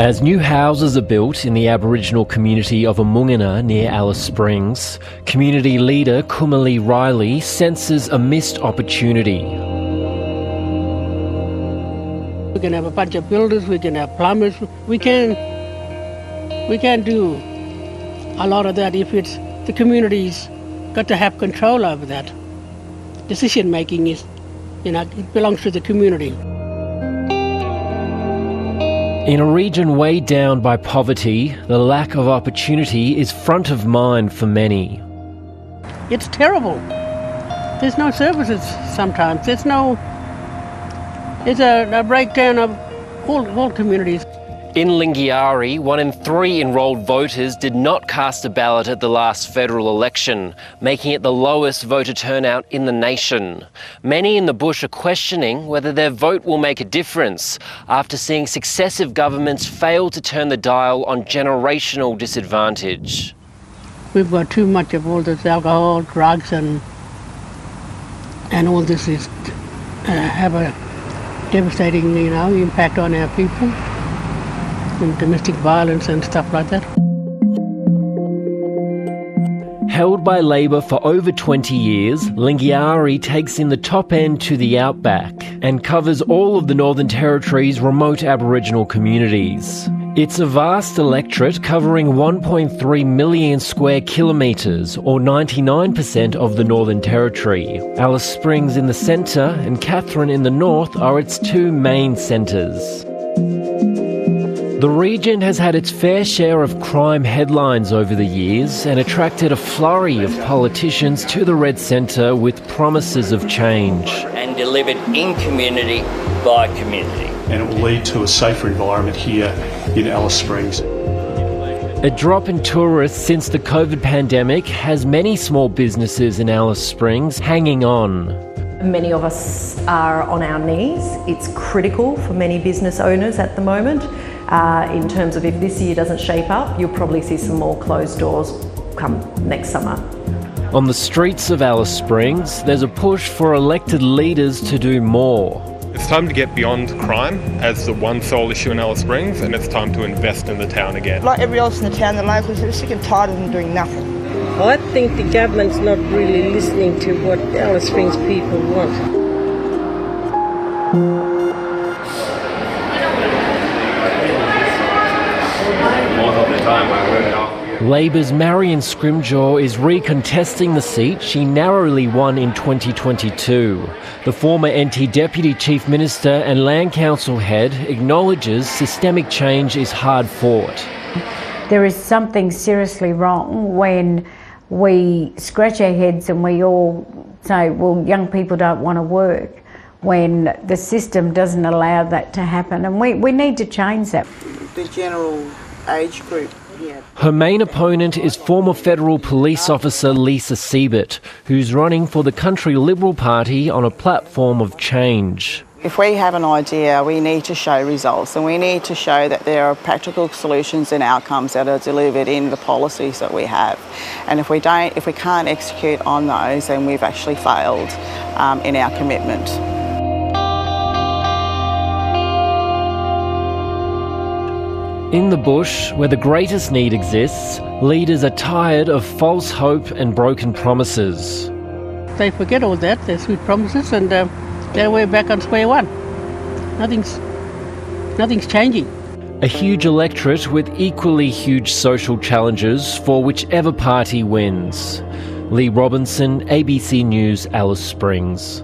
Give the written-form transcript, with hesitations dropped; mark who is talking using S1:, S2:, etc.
S1: As new houses are built in the Aboriginal community of Amungana near Alice Springs, community leader Kumali Riley senses a missed opportunity.
S2: We can have a bunch of builders, we can have plumbers, we can do a lot of that if it's the community's got to have control over that. Decision making is, it belongs to the community.
S1: In a region weighed down by poverty, the lack of opportunity is front of mind for many.
S2: It's terrible. There's no services sometimes. It's a breakdown of all communities.
S1: In Lingiari, 1 in 3 enrolled voters did not cast a ballot at the last federal election, making it the lowest voter turnout in the nation. Many in the bush are questioning whether their vote will make a difference after seeing successive governments fail to turn the dial on generational disadvantage.
S2: We've got too much of all this alcohol, drugs, and all this is have a devastating, impact on our people. And domestic violence and stuff like that.
S1: Held by Labor for over 20 years, Lingiari takes in the top end to the outback and covers all of the Northern Territory's remote Aboriginal communities. It's a vast electorate covering 1.3 million square kilometres, or 99% of the Northern Territory. Alice Springs in the centre and Katherine in the north are its two main centres. The region has had its fair share of crime headlines over the years and attracted a flurry of politicians to the Red Centre with promises of change.
S3: And delivered in community by community.
S4: And it will lead to a safer environment here in Alice Springs.
S1: A drop in tourists since the COVID pandemic has many small businesses in Alice Springs hanging on.
S5: Many of us are on our knees. It's critical for many business owners at the moment. In terms of if this year doesn't shape up, you'll probably see some more closed doors come next summer.
S1: On the streets of Alice Springs, there's a push for elected leaders to do more.
S6: It's time to get beyond crime as the one sole issue in Alice Springs, and it's time to invest in the town again.
S7: Like everyone else in the town, the locals are sick and tired of them doing nothing.
S8: I think the government's not really listening to what Alice Springs people want.
S1: Labor's Marion Scrimgeour is recontesting the seat she narrowly won in 2022. The former NT Deputy Chief Minister and Land Council head acknowledges systemic change is hard fought.
S9: There is something seriously wrong when we scratch our heads and we all say, well, young people don't want to work, when the system doesn't allow that to happen. And we need to change that.
S7: The general age group. Yeah.
S1: Her main opponent is former federal police officer Lisa Siebert, who's running for the Country Liberal Party on a platform of change.
S7: If we have an idea, we need to show results, and we need to show that there are practical solutions and outcomes that are delivered in the policies that we have. And if we can't execute on those, then we've actually failed in our commitment.
S1: In the bush, where the greatest need exists, leaders are tired of false hope and broken promises.
S2: They forget all that, their sweet promises, and they're way back on square one. Nothing's changing.
S1: A huge electorate with equally huge social challenges for whichever party wins. Lee Robinson, ABC News, Alice Springs.